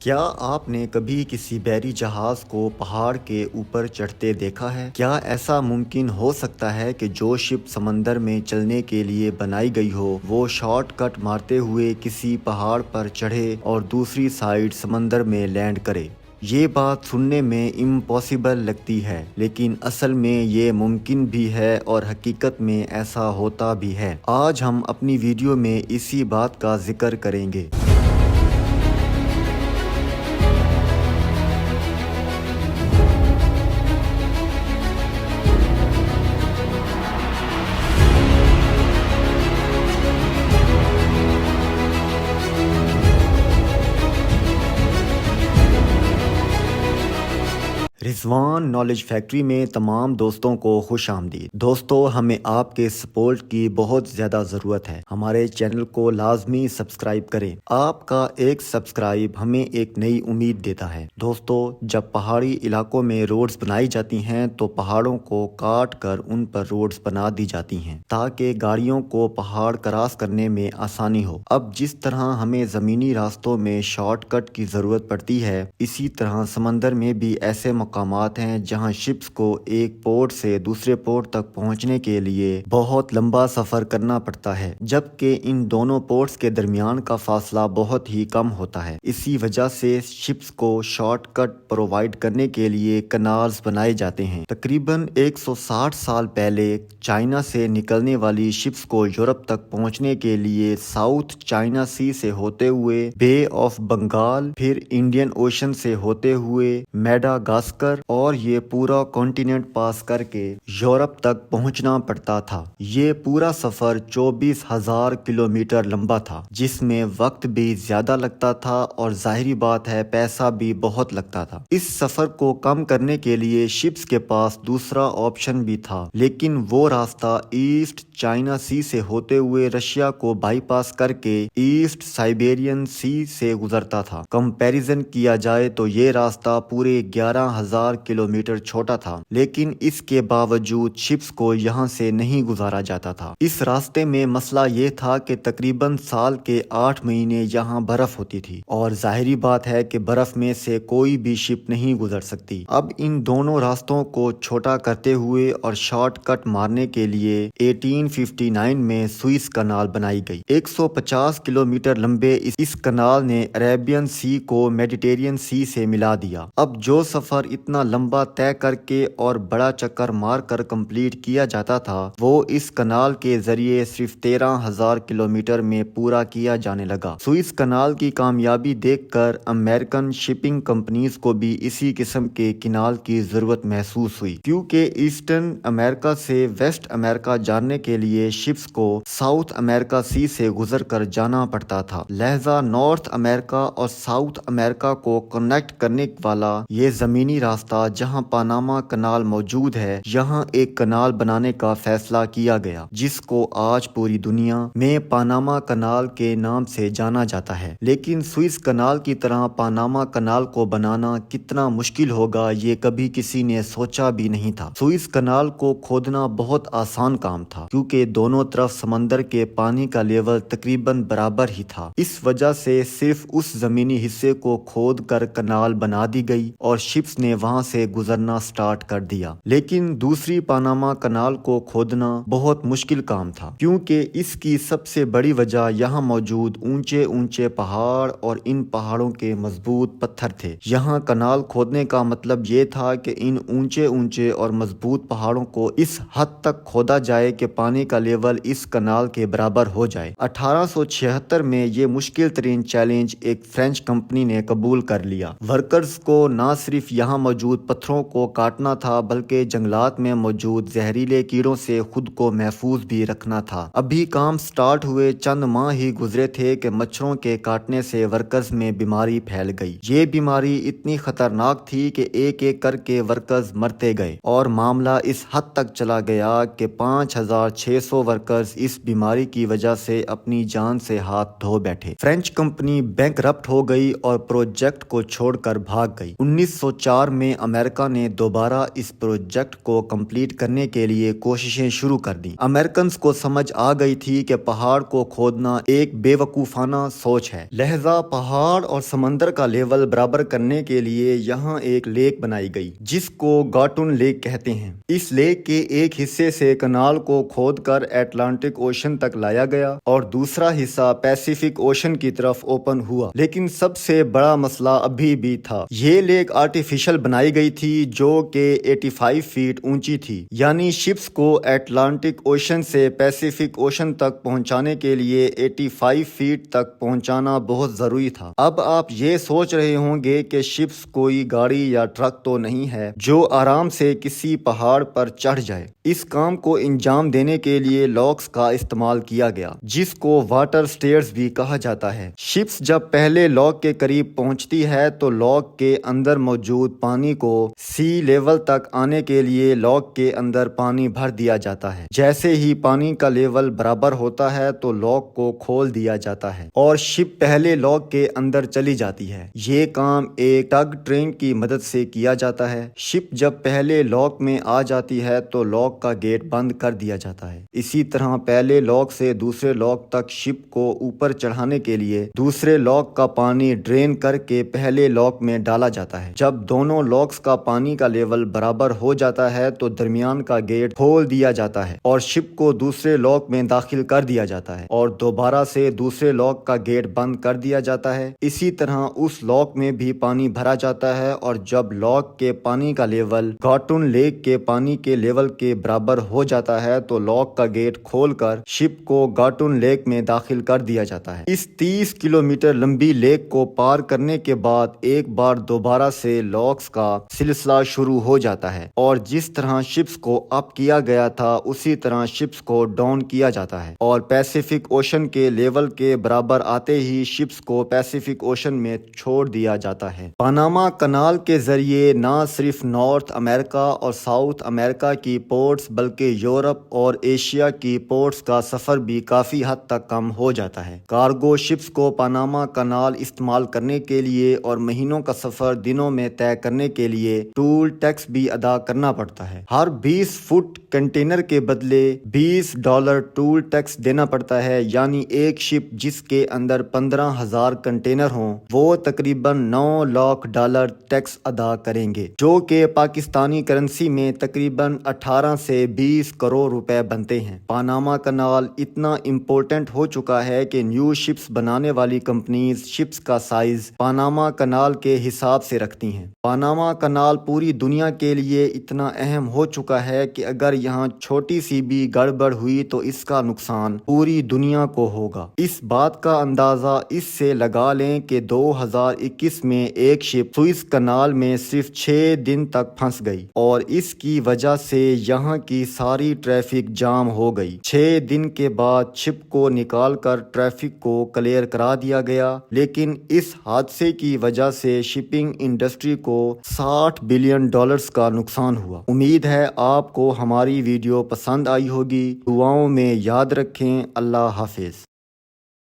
کیا آپ نے کبھی کسی بحری جہاز کو پہاڑ کے اوپر چڑھتے دیکھا ہے؟ کیا ایسا ممکن ہو سکتا ہے کہ جو شپ سمندر میں چلنے کے لیے بنائی گئی ہو وہ شارٹ کٹ مارتے ہوئے کسی پہاڑ پر چڑھے اور دوسری سائیڈ سمندر میں لینڈ کرے؟ یہ بات سننے میں امپاسبل لگتی ہے، لیکن اصل میں یہ ممکن بھی ہے اور حقیقت میں ایسا ہوتا بھی ہے۔ آج ہم اپنی ویڈیو میں اسی بات کا ذکر کریں گے۔ رضوان نالج فیکٹری میں تمام دوستوں کو خوش آمدید۔ دوستو، ہمیں آپ کے سپورٹ کی بہت زیادہ ضرورت ہے۔ ہمارے چینل کو لازمی سبسکرائب کریں۔ آپ کا ایک سبسکرائب ہمیں ایک نئی امید دیتا ہے۔ دوستو، جب پہاڑی علاقوں میں روڈز بنائی جاتی ہیں تو پہاڑوں کو کاٹ کر ان پر روڈز بنا دی جاتی ہیں تاکہ گاڑیوں کو پہاڑ کراس کرنے میں آسانی ہو۔ اب جس طرح ہمیں زمینی راستوں میں شارٹ کٹ کی ضرورت پڑتی ہے، اسی طرح سمندر میں بھی ایسے مقامات ہیں جہاں شپس کو ایک پورٹ سے دوسرے پورٹ تک پہنچنے کے لیے بہت لمبا سفر کرنا پڑتا ہے، جبکہ ان دونوں پورٹس کے درمیان کا فاصلہ بہت ہی کم ہوتا ہے۔ اسی وجہ سے شپس کو شارٹ کٹ پرووائڈ کرنے کے لیے کنالز بنائے جاتے ہیں۔ تقریباً 160 سال پہلے چائنا سے نکلنے والی شپس کو یورپ تک پہنچنے کے لیے ساؤتھ چائنا سی سے ہوتے ہوئے بے آف بنگال، پھر انڈین اوشن سے ہوتے ہوئے میڈاگاسکر اور یہ پورا کانٹیننٹ پاس کر کے یورپ تک پہنچنا پڑتا تھا۔ یہ پورا سفر 24,000 کلومیٹر لمبا تھا، جس میں وقت بھی زیادہ لگتا تھا اور ظاہری بات ہے پیسہ بھی بہت لگتا تھا۔ اس سفر کو کم کرنے کے لیے شپس کے پاس دوسرا آپشن بھی تھا، لیکن وہ راستہ ایسٹ چائنا سی سے ہوتے ہوئے رشیا کو بائی پاس کر کے ایسٹ سائبیرین سی سے گزرتا تھا۔ کمپیریزن کیا جائے تو یہ راستہ پورے 11,000 کلومیٹر چھوٹا تھا، لیکن اس کے باوجود شپس کو یہاں سے نہیں گزارا جاتا تھا۔ اس راستے میں مسئلہ یہ تھا کہ تقریباً سال کے 8 مہینے یہاں برف ہوتی تھی اور ظاہری بات ہے کہ برف میں سے کوئی بھی شپ نہیں گزر سکتی۔ اب ان دونوں راستوں کو چھوٹا کرتے ہوئے اور شارٹ کٹ مارنے کے لیے 1859 میں سوئس کنال بنائی گئی۔ 150 کلومیٹر لمبے اس کنال نے عربین سی کو میڈیٹرین سی سے ملا دیا۔ اب جو سفر اتنا لمبا طے کر کے اور بڑا چکر مار کر کمپلیٹ کیا جاتا تھا، وہ اس کنال کے ذریعے صرف 13,000 کلومیٹر میں پورا کیا جانے لگا۔ سوئس کنال کی کامیابی دیکھ کر امریکن شپنگ کمپنیز کو بھی اسی قسم کے کنال کی ضرورت محسوس ہوئی، کیونکہ ایسٹرن امریکہ سے ویسٹ امریکہ جانے کے لیے شپس کو ساؤتھ امریکہ سی سے گزر کر جانا پڑتا تھا۔ لہذا نارتھ امریکہ اور ساؤتھ امریکہ کو کنیکٹ کرنے والا یہ زمینی راستہ جہاں پاناما کنال موجود ہے، یہاں ایک کنال بنانے کا فیصلہ کیا گیا، جس کو آج پوری دنیا میں پاناما کنال کے نام سے جانا جاتا ہے۔ لیکن سوئس کنال کی طرح پاناما کنال کو بنانا کتنا مشکل ہوگا یہ کبھی کسی نے سوچا بھی نہیں تھا۔ سوئس کنال کو کھودنا بہت آسان کام تھا، کیونکہ دونوں طرف سمندر کے پانی کا لیول تقریباً برابر ہی تھا۔ اس وجہ سے صرف اس زمینی حصے کو کھود کر کنال بنا دی گئی اور شپس نے وہاں سے گزرنا سٹارٹ کر دیا۔ لیکن دوسری پاناما کنال کو کھودنا بہت مشکل کام تھا، کیونکہ اس کی سب سے بڑی وجہ یہاں موجود اونچے اونچے پہاڑ اور ان پہاڑوں کے مضبوط پتھر تھے۔ یہاں کنال کھودنے کا مطلب یہ تھا کہ ان اونچے اونچے اور مضبوط پہاڑوں کو اس حد تک کھودا جائے کہ پانی کا لیول اس کنال کے برابر ہو جائے۔ 1876 میں یہ مشکل ترین چیلنج ایک فرینچ کمپنی نے قبول کر لیا۔ ورکرز کو نہ صرف یہاں موجود پتھروں کو کاٹنا تھا بلکہ جنگلات میں موجود زہریلے کیڑوں سے خود کو محفوظ بھی رکھنا تھا۔ ابھی کام سٹارٹ ہوئے چند ماہ ہی گزرے تھے کہ مچھروں کے کاٹنے سے ورکرز میں بیماری پھیل گئی۔ یہ بیماری اتنی خطرناک تھی کہ ایک ایک کر کے ورکرز مرتے گئے اور معاملہ اس حد تک چلا گیا کہ 5,600 ورکرز اس بیماری کی وجہ سے اپنی جان سے ہاتھ دھو بیٹھے۔ فرینچ کمپنی بینک رپٹ ہو گئی اور پروجیکٹ کو چھوڑ کر بھاگ گئی۔ 1904 میں امریکہ نے دوبارہ اس پروجیکٹ کو کمپلیٹ کرنے کے لیے کوششیں شروع کر دیں۔ امریکنز کو سمجھ آ گئی تھی کہ پہاڑ کو کھودنا ایک بے وقوفانہ سوچ ہے، لہذا پہاڑ اور سمندر کا لیول برابر کرنے کے لیے یہاں ایک لیک بنائی گئی جس کو گاٹن لیک کہتے ہیں۔ اس لیک کے ایک حصے سے کنال کو کھود کر اٹلانٹک اوشن تک لایا گیا اور دوسرا حصہ پیسیفک اوشن کی طرف اوپن ہوا، لیکن سب سے بڑا مسئلہ ابھی بھی تھا۔ یہ لیک آرٹیفیشل بنائی گئی تھی جو کہ 85 فیٹ اونچی تھی، یعنی شپس کو اٹلانٹک اوشن سے پیسیفک اوشن تک پہنچانے کے لیے 85 فیٹ تک پہنچانا بہت ضروری تھا۔ اب آپ یہ سوچ رہے ہوں گے کہ شپس کوئی گاڑی یا ٹرک تو نہیں ہے جو آرام سے کسی پہاڑ پر چڑھ جائے۔ اس کام کو انجام دینے کے لیے لاکس کا استعمال کیا گیا، جس کو واٹر سٹیئرز بھی کہا جاتا ہے۔ شپس جب پہلے لاک کے قریب پہنچتی ہے تو لاک کے اندر موجود پانی کو سی لیول تک آنے کے لیے لاک کے اندر پانی بھر دیا جاتا ہے۔ جیسے ہی پانی کا لیول برابر ہوتا ہے تو لاک کو کھول دیا جاتا ہے اور شپ پہلے لاک کے اندر چلی جاتی ہے۔ یہ کام ایک ٹگ ٹرین کی مدد سے کیا جاتا ہے۔ شپ جب پہلے لاک میں آ جاتی ہے تو لاک کا گیٹ بند کر دیا جاتا ہے۔ اسی طرح پہلے لاک سے دوسرے لاک تک شپ کو اوپر چڑھانے کے لیے دوسرے لاک کا پانی ڈرین کر کے پہلے لاک میں ڈالا جاتا ہے۔ جب دونوں لاکس کا پانی کا لیول برابر ہو جاتا ہے تو درمیان کا گیٹ کھول دیا جاتا ہے اور شپ کو دوسرے لاک میں داخل کر دیا جاتا ہے اور دوبارہ سے دوسرے لاک کا گیٹ بند کر دیا جاتا ہے۔ اسی طرح اس لاک میں بھی پانی بھرا جاتا ہے اور جب لاک کے پانی کا لیول گاٹن لیک کے پانی کے لیول کے برابر ہو جاتا ہے تو لاک کا گیٹ کھول کر شپ کو گاٹن لیک میں داخل کر دیا جاتا ہے۔ اس 30 کلومیٹر لمبی لیک کو پار کرنے کے بعد ایک بار دوبارہ سے لاکس کا سلسلہ شروع ہو جاتا ہے اور جس طرح شپس کو اپ کیا گیا تھا اسی طرح شپس کو ڈاؤن کیا جاتا ہے اور پیسیفک اوشن کے لیول کے برابر آتے ہی شپس کو پیسیفک اوشن میں چھوڑ دیا جاتا ہے۔ پاناما کنال کے ذریعے نہ صرف نارتھ امریکہ اور ساؤتھ امریکہ کی پورٹس بلکہ یورپ اور ایشیا کی پورٹس کا سفر بھی کافی حد تک کم ہو جاتا ہے۔ کارگو شپس کو پاناما کنال استعمال کرنے کے لیے اور مہینوں کا سفر دنوں میں طے کرنے کے لیے ٹول ٹیکس بھی ادا کرنا پڑتا ہے۔ ہر 20 فٹ کنٹینر کے بدلے $20 ٹول ٹیکس دینا پڑتا ہے، یعنی ایک شپ جس کے اندر 15,000 کنٹینر ہوں وہ تقریباً $9 لاکھ ٹیکس ادا کریں گے، جو کہ پاکستانی کرنسی میں تقریباً 18 سے 20 کروڑ روپے بنتے ہیں۔ پاناما کنال اتنا امپورٹنٹ ہو چکا ہے کہ نیو شپس بنانے والی کمپنیز شپس کا سائز پاناما کنال کے حساب سے رکھتی ہیں۔ پاناما کنال پوری دنیا کے لیے اتنا اہم ہو چکا ہے کہ اگر یہاں چھوٹی سی بھی گڑبڑ ہوئی تو اس کا نقصان پوری دنیا کو ہوگا۔ اس بات کا اندازہ اس سے لگا لیں کہ 2021 میں ایک شپ سوئس کنال میں صرف 6 دن تک پھنس گئی اور اس کی وجہ سے یہاں کی ساری ٹریفک جام ہو گئی۔ 6 دن کے بعد شپ کو نکال کر ٹریفک کو کلیئر کرا دیا گیا، لیکن اس حادثے کی وجہ سے شپنگ انڈسٹری کو $60 بلین کا نقصان ہوا۔ امید ہے آپ کو ہماری ویڈیو پسند آئی ہوگی۔ دعاؤں میں یاد رکھیں۔ اللہ حافظ۔